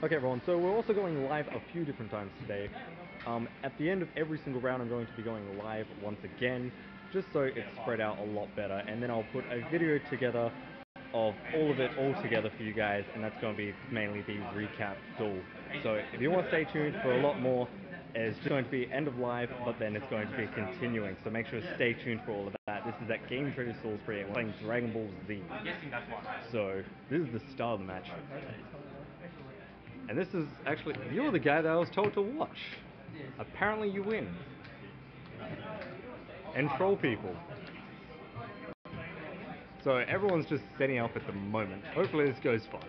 Okay, everyone, so we're also going live a few different times today. At the end of every single round, I'm going to be going live once again, just so it's spread out a lot better, and then I'll put a video together of all of it all together for you guys, and that's going to be mainly the recap duel. So if you want to stay tuned for a lot more, it's just going to be end of live, but then it's going to be continuing, so make sure to stay tuned for all of that. This is at Gametraders Salisbury, and we're playing Dragon Ball Z. So this is the start of the match. And this is actually, you're the guy that I was told to watch. Apparently you win. And troll people. So everyone's just setting up at the moment. Hopefully this goes fine.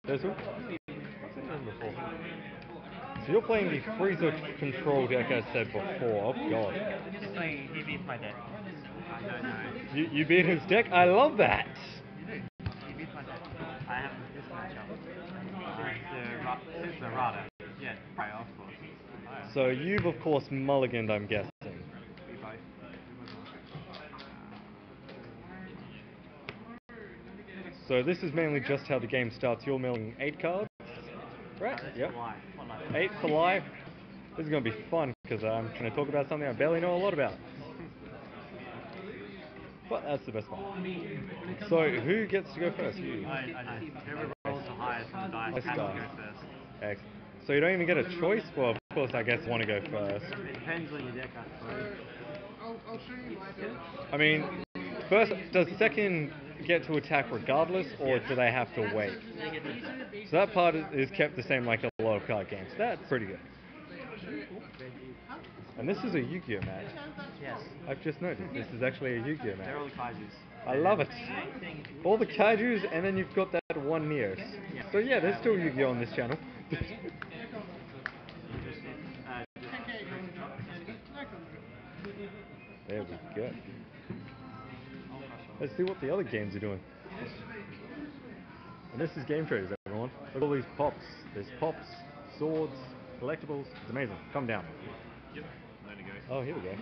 This one? So you're playing the Freezer control deck I said before. Oh god. He beat my deck. I don't know. You beat his deck? I love that! You do. He beat my deck. I have this matchup. Since the Rada. Yeah, prior, of course. So you've of course mulliganed, I'm guessing. We both. So this is mainly just how the game starts. You're milling 8 cards, right? Yep. 8 for life. This is going to be fun because I'm trying to talk about something I barely know a lot about. But that's the best one. So who gets to go first? You. I whoever rolls the highest on the dice has to go first. Excellent. So you don't even get a choice? Well, of course, I guess I want to go first. It depends on your deck, I suppose. I mean, first, does second get to attack regardless, or do they have to wait? So that part is kept the same like a lot of card games. That's pretty good. And this is a Yu-Gi-Oh match. Yes. I've just noticed, this is actually a Yu-Gi-Oh match. They're all the kaijus. I love it. All the kaijus, and then you've got that one Neos. Yeah. So yeah, there's still Yu-Gi-Oh on this channel. There we go. Let's see what the other games are doing. And this is Gametraders, everyone. Look at all these pops. There's pops, swords, collectibles. It's amazing. Come down. Yep, there we go. Oh, here we go.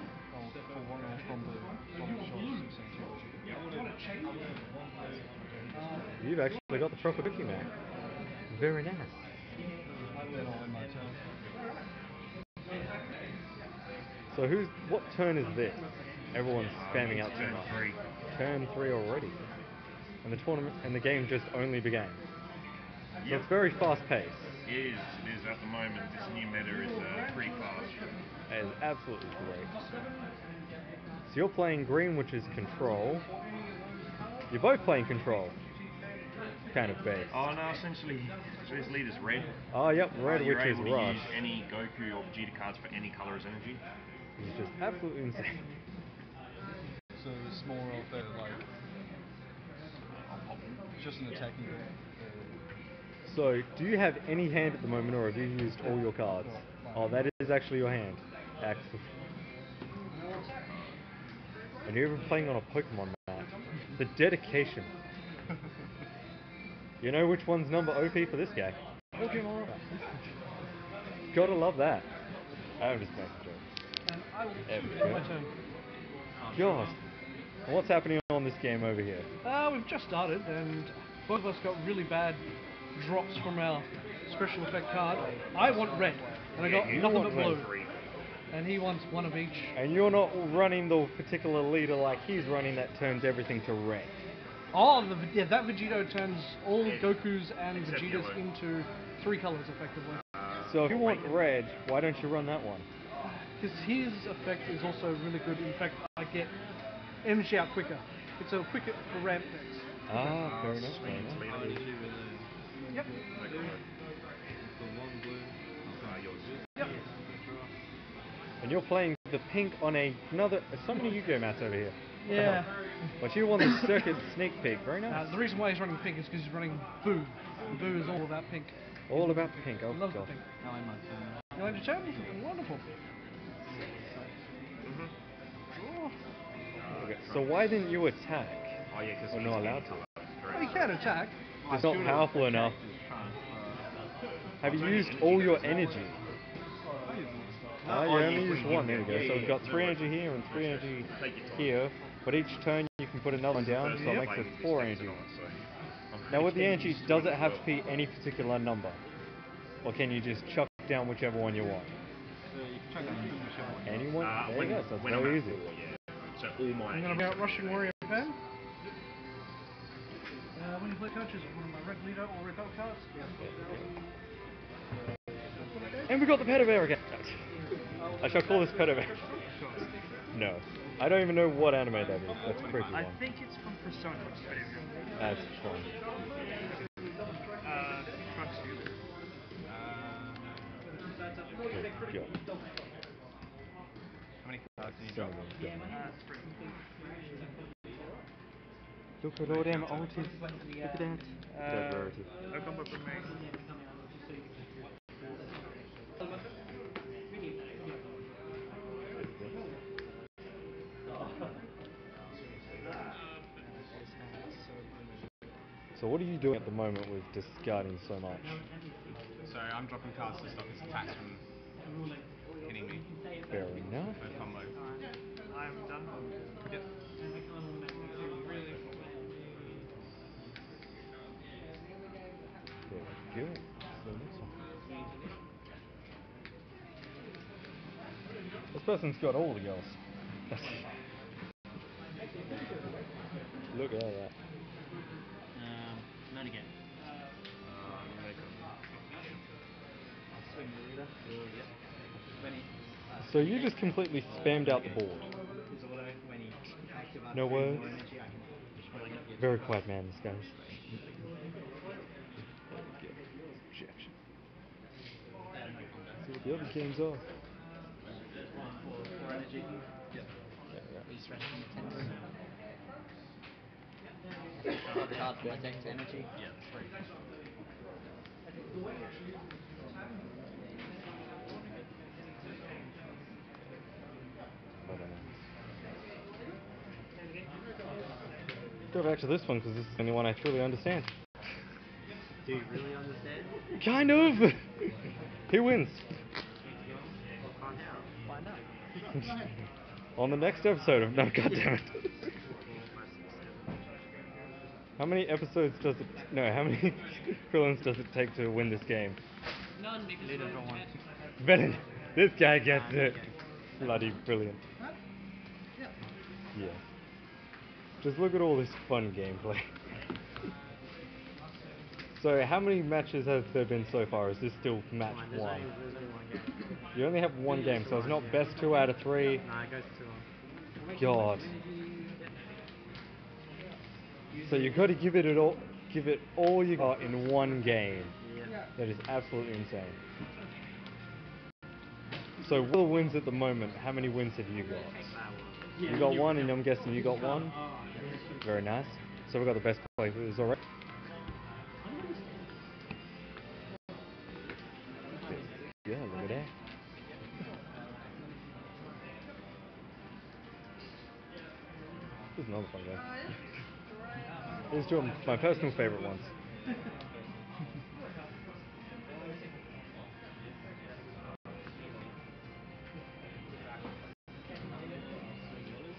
You've actually got the proper cookie man. Very nice. So what turn is this? Everyone's spamming out turn 3. Turn 3 already. And the tournament and the game just only began. So Yep. it's very fast paced. It is at the moment. This new meta is pretty fast. It is absolutely great. So you're playing green, which is control. You're both playing control. Kind of base. Oh no, essentially, so this lead is red. Oh yep, red, You're which is able to rush. use any Goku or Vegeta cards for any color as energy. It's just absolutely insane. So it's more of a just an attacking game. So, do you have any hand at the moment, or have you used all your cards? Oh, that is actually your hand. Excellent. And you're even playing on a Pokemon map. The dedication. You know which one's number OP for this guy? Pokemon. Gotta love that. I'm just making jokes. There we go. God. What's happening on this game over here? We've just started, and both of us got really bad drops from our special effect card. I want red, and I got nothing but blue. And he wants one of each. And you're not running the particular leader like he's running that turns everything to red. Oh, that Vegito turns all Gokus and Vegetas into 3 colors effectively. So if you want red, why don't you run that one? Because his effect is also really good. In fact, I get energy out quicker. It's a quicker ramp effect. Ah, fair enough. Yep. Yep. And you're playing the pink on another. So many Yu-Gi-Oh mats over here. Yeah. But you want the circuit sneak peek. Very nice. The reason why he's running pink is because he's running Boo. And Boo is all about pink. All about pink. Oh, loves God. the pink. Now I'm my turn. You like to turn? Wonderful. Okay, so why didn't you attack? Oh yeah, because We're not allowed to. Well, you can attack. It's not powerful enough. Have you used all your energy? No, you only used just one, there we go. So we've got 3 energy here and 3 energy here, but each turn you can put another one down, so it makes it 4 energy. Now with the energy, does it have to be any particular number? Or can you just chuck down whichever one you want? You can check out whichever one. Anyone? There you go, so it's very easy. So all my I'm going to bring out Russian Warrior pen. When you play coaches, one of my red leader or red dot cards. And we got the Pedo Bear again! I shall call this Pedo Bear. No. I don't even know what anime that is. That's a creepy one. I think it's from Persona. That's fun. Trust you. Yeah. How many cards do you So drop? good. 3. Look at all them ultis. Look at that. Dead rarity. No combo from me. So what are you doing at the moment with discarding so much? So I'm dropping cards to stop his attacks from hitting me. Fair enough. No combo. I'm done. Yep. Very good. So next one. This person's got all the girls. Look at that. Not again. So you just completely spammed out the board. No words. Very quiet man, this guy. Objection. See what the other games are. Card for my deck to energy. Yeah, 3. Go back to this one because this is the only one I truly understand. Do you really understand? Kind of! Who wins? Find out. On the next episode of... No, goddammit. How many episodes does it... No, how many Krillins does it take to win this game? None because you don't want. Bennett, this guy gets it. Bloody brilliant. Yeah. Just look at all this fun gameplay. So, how many matches has there been so far? Is this still match 1? There's only one game. You only have one game, so it's not best 2 out of 3. Nah, it goes to 2 on. God. So you got to give it all you got in one game. Yeah. That is absolutely insane. So Will wins at the moment. How many wins have you got? You got 1, and I'm guessing you got 1. Very nice. So we got the best players already. Yeah, look at that. This is another fun game. These 2 are my personal favorite ones.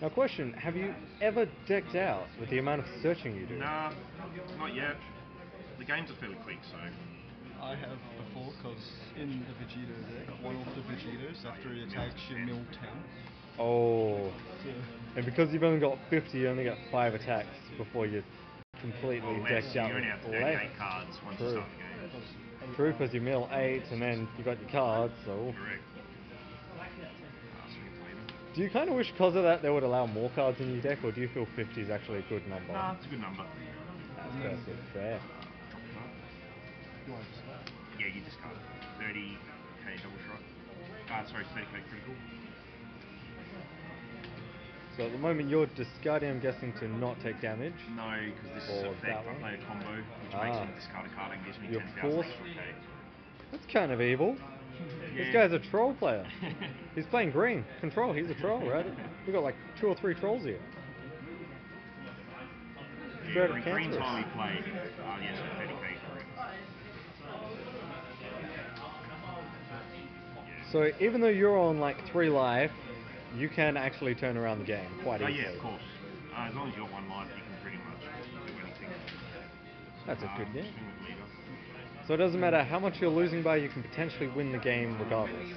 Now question, have you ever decked out with the amount of searching you do? Nah, not yet. The games are fairly quick, so... I have before, because in the Vegito deck, one of the Vegetos, after he attacks, you mill 10. Oh. So, And because you've only got 50, you only get 5 attacks before you're completely decked You out only with have 38 cards once you True. start the game. True, because you mill 8 and then you got your cards, so... Correct. Do you kind of wish because of that they would allow more cards in your deck, or do you feel 50 is actually a good number? Nah, it's a good number. That's fair. Yeah, you discard it. 30k double shot. Sorry, 30k critical. So at the moment you're discarding, I'm guessing, to not take damage. No, because this is Or a that effect. I one? play a combo, which makes me discard a card and gives me You're 10,000 forced- extra K. That's kind of evil. This guy's a troll player. He's playing green. Control, he's a troll, right? We've got like 2 or 3 trolls here. Straight up Green's cancerous. highly played. Yes, for 30k. So even though you're on like 3 life, you can actually turn around the game quite Oh easily. yeah, of course. As long as you got 1 life, you can pretty much do anything. That's a good game. Swing with leader. So it doesn't matter how much you're losing by, you can potentially win the game regardless.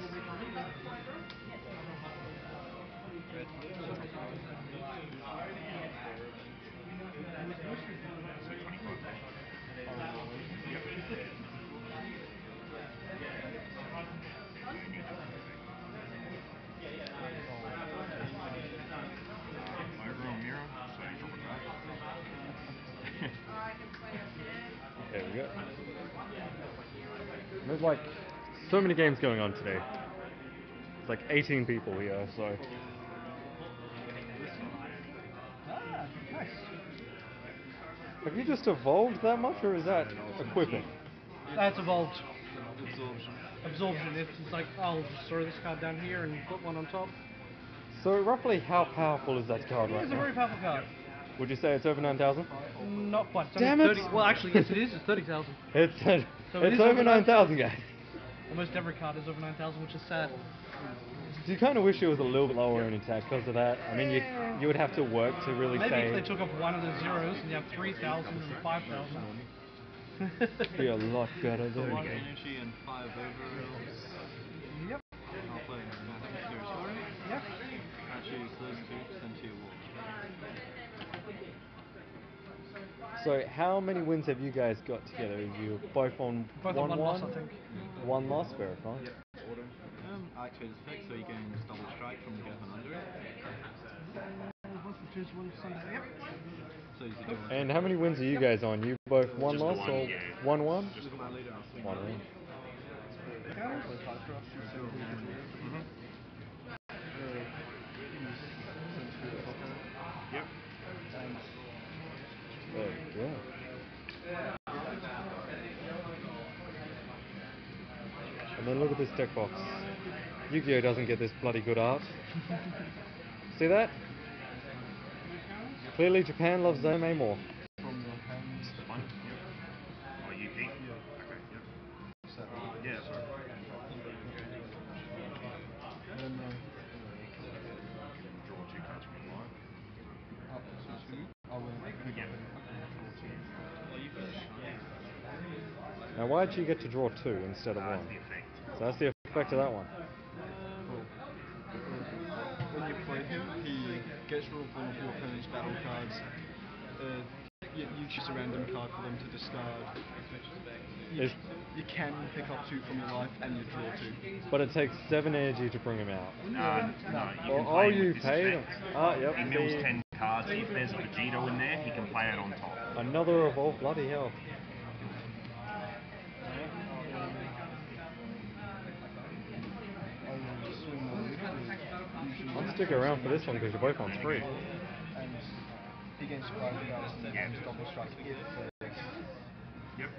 So 25. Yep. Over on mirror, so you drop a card. There we go. There's like so many games going on today. It's like 18 people here, so. Ah, nice. Have you just evolved that much, or is that equipping? That's evolved. Absorption. Absorption. It's like, I'll just throw this card down here and put one on top. So roughly how powerful is that card right It's a now? very powerful card. Would you say it's over 9,000? Not quite. It's Damn only it! 30. Well, actually, yes, it is. It's 30,000. It's So it it's is over over 9,000, guys. Almost every card is over 9,000, which is sad. Do you kind of wish it was a little bit lower in attack because of that? I mean, you would have to work to really Maybe say if they took off one of the zeros and you have 3,000 and 5,000. it'd be a lot better So than 1 energy and 5 overalls. Yep. I'll play Gametraders Salisbury. Yep. Actually, use those 2, send to your wall. So how many wins have you guys got together? You both on Both on one loss, I think. One loss, verify. Activates effect, so you gain double strike from the weapon under it. What's the choose one Sunday? Yep. So use the dual And how many wins are you guys on? You both one Just the loss one, or yeah. 1-1? Just the one. 1-1. Yep. There we go. And then look at this deck box. Yu-Gi-Oh doesn't get this bloody good art. See that? Clearly Japan loves anime more. from your hands. The one. Yep. Oh, UP. Okay. Yep. Yeah, that's right. Then Draw 2 cards from your line. up to 2. I will pick Yep. Now why did you get to draw 2 instead of 1? That's the effect. So that's the effect of that one. When you play him, he gets rid of one of your opponent's battle cards. You choose a random card for them to discard. You can pick up 2 from your life and you draw 2. But it takes 7 energy to bring him out. No, you Well, can play him you with this paid. effect. Yep. He mills see. 10 cards. If there's a Vegito in there, he can play it on top. Another evolve, bloody hell. I'll stick around for this one because you're both on 3. And he gains 5,000 and double strike if Yep.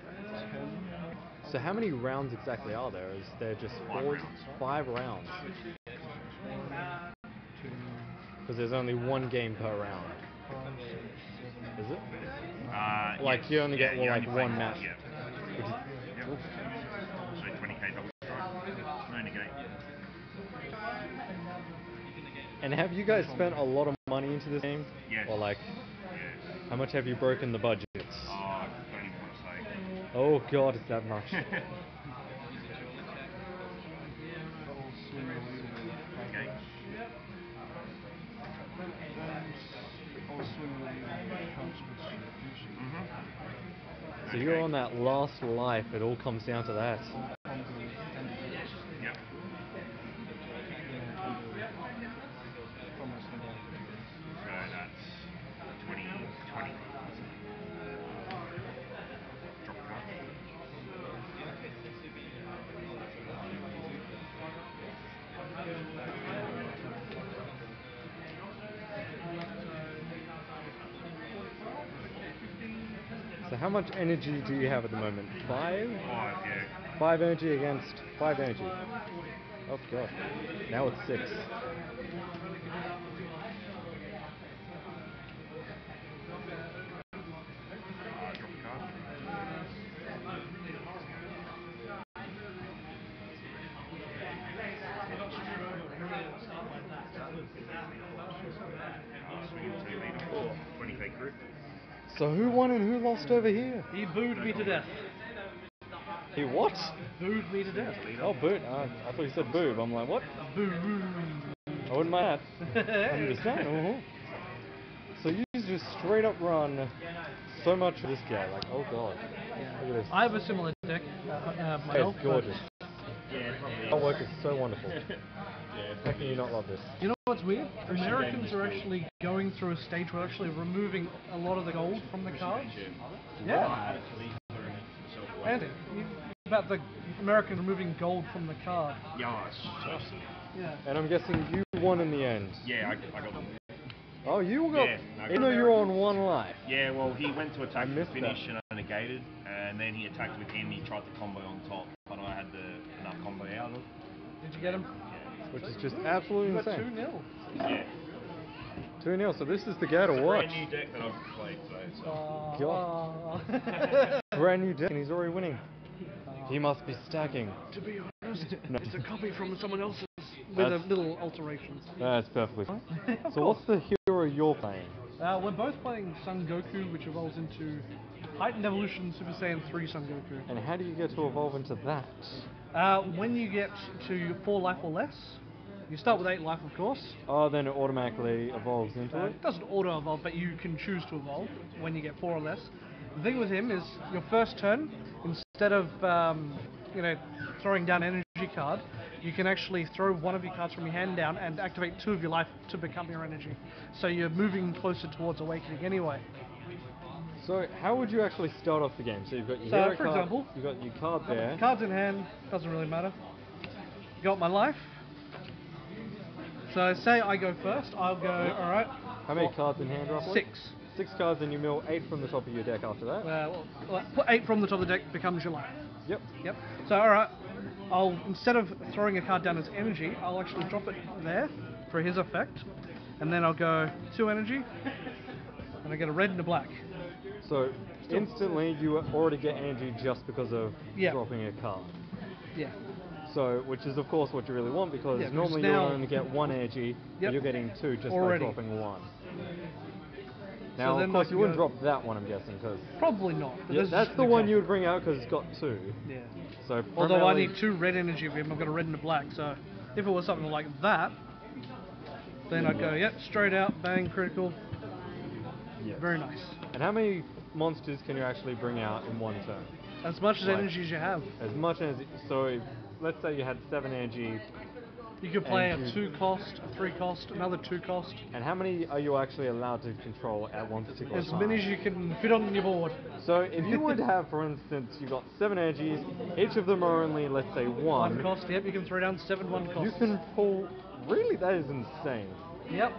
10. So how many rounds exactly are there? Is there just 5 4? rounds. 5 rounds. 2, Because there's only 1 game per round. 5, 6, 7, Is it? Like you only get you like only play 1 match. Yeah. Yep. So 20k double strike. No negate. And have you guys spent a lot of money into this game? Yes. Or like, Yes. how much have you broken the budgets? Oh, I don't even want to say. Oh god, it's that much. Engage. So you're on that last life, it all comes down to that. Yep. So that's 20. Drop card. So how much energy do you have at the moment? 5? 5, yeah. 5 energy against 5 energy. Oh god. Now it's 6. Drop card. So who won and who lost over here? He booed me to death. He what? Booed me to death. Oh, boot. I thought you said boob. I'm like, what? Boo. I wouldn't mind that. I'm just saying. So you just straight up run so much of this guy. Like, oh god. Look at this. I have a similar deck myself. It's gorgeous. Yeah, probably. Our work is so wonderful. How can you not love this? You know what's weird? Americans are actually going through a stage where they're actually removing a lot of the gold from the cards. Yeah. Andy, about the Americans removing gold from the card. Yeah, it's tough. Yeah. And I'm guessing you won in the end. Yeah, I got them. Oh, you got. Yeah, I got Even though you're on one life. Yeah, well, he went to attack missed the finish that. and I negated, and then he attacked with him. He tried to combo on top, but I had enough combo out of it. Did you get him? Which is just absolutely You got insane. 2-0. Yeah. 2-0, so this is the guy to watch. Brand new deck that I've played today. So. God. Brand new deck and he's already winning. He must be stacking. To be honest, No. it's a copy from someone else's with a little alterations. That's perfectly fine. So what's the hero you're playing? We're both playing Son Goku, which evolves into Heightened Evolution Super Saiyan 3 Son Goku. And how do you get to evolve into that? When you get to 4 life or less, you start with 8 life, of course. Oh, then it automatically evolves into it? It doesn't auto-evolve, but you can choose to evolve when you get 4 or less. The thing with him is, your first turn, instead of throwing down an energy card, you can actually throw one of your cards from your hand down and activate 2 of your life to become your energy. So you're moving closer towards awakening anyway. So how would you actually start off the game? So you've got your So, hero for card, example, you've got your card there. Cards in hand, doesn't really matter. Got my life. So say I go first, I'll go, alright. How many cards in hand roughly? 6. 6 cards and you mill 8 from the top of your deck after that. Put 8 from the top of the deck becomes your life. Yep. Yep. So alright, instead of throwing a card down as energy, I'll actually drop it there for his effect. And then I'll go 2 energy, and I get a red and a black. So instantly you already get energy just because of Yeah. dropping a card. Yeah. So, which is of course what you really want because Yeah, because normally you'll now- only get 1 energy, Yep. but you're getting 2 just Already. by dropping 1. So Now, then of course, I you can wouldn't go- drop that one, I'm guessing, because Probably not. But that's the one you would bring out because it's got 2. Yeah. So Although I primarily- need 2 red energy of him, I've got a red and a black. So if it was something like that, then I'd go, yep, straight out, bang, critical. Yes. Very nice. And how many monsters can you actually bring out in one turn? As much as Like- energy as you have. As much as so, let's say you had 7 energy, You could play And a you- 2 cost, a 3 cost, another 2 cost. and how many are you actually allowed to control at one particular As time? many as you can fit on your board. So if you would have, for instance, you got 7 energies, each of them are only, let's say, 1 1. cost, yep, you can throw down 7 1 You costs. can pull. Really, that is insane. Yep.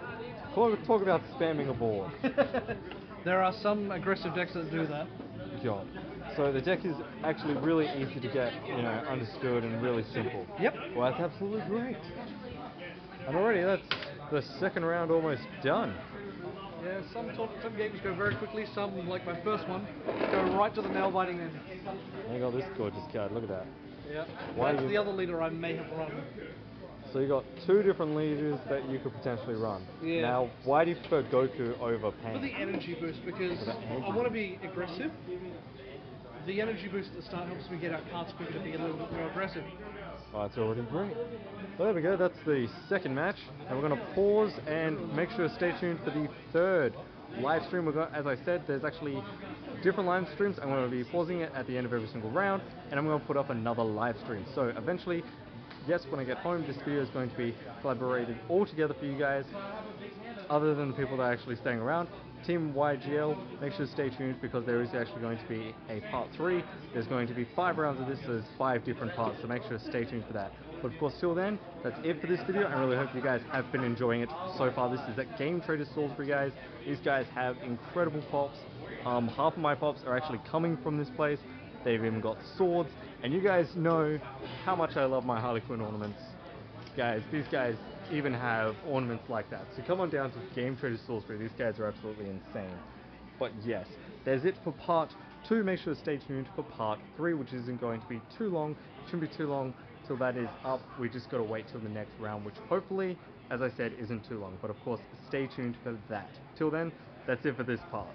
Talk about spamming a board. There are some aggressive decks that do that. God. So the deck is actually really easy to get, understood and really simple. Yep. Well, that's absolutely great. And already that's the second round almost done. Yeah, some games go very quickly, some, like my first one, go right to the nail biting end. And you got this gorgeous card, look at that. Yeah. Why That's you- the other leader I may have run. So you got 2 different leaders that you could potentially run. Yeah. Now, why do you prefer Goku over For Pain? the energy boost, because For the energy I want to be aggressive. The energy boost at the start helps me get out cards quicker to be a little bit more aggressive. Oh, it's already great. Well, there we go, that's the second match. And we're going to pause and make sure to stay tuned for the third live stream. We're going, as I said, there's actually different live streams. I'm going to be pausing it at the end of every single round, and I'm going to put up another live stream. So eventually, yes, when I get home, this video is going to be collaborated all together for you guys, other than the people that are actually staying around. Team YGL, make sure to stay tuned because there is actually going to be a part 3. There's going to be 5 rounds of this, so there's 5 different parts, so make sure to stay tuned for that. But of course, till then, that's it for this video. I really hope you guys have been enjoying it so far. This is at Gametraders Salisbury, guys. These guys have incredible pops. Half of my pops are actually coming from this place. They've even got swords, and you guys know how much I love my Harley Quinn ornaments. Guys, these guys even have ornaments like that. So come on down to Gametraders Salisbury. These guys are absolutely insane. But yes, there's it for part 2. Make sure to stay tuned for part 3, which isn't going to be too long. It shouldn't be too long till that is up. We just got to wait till the next round, which hopefully, as I said, isn't too long. But of course, stay tuned for that. Till then, that's it for this part.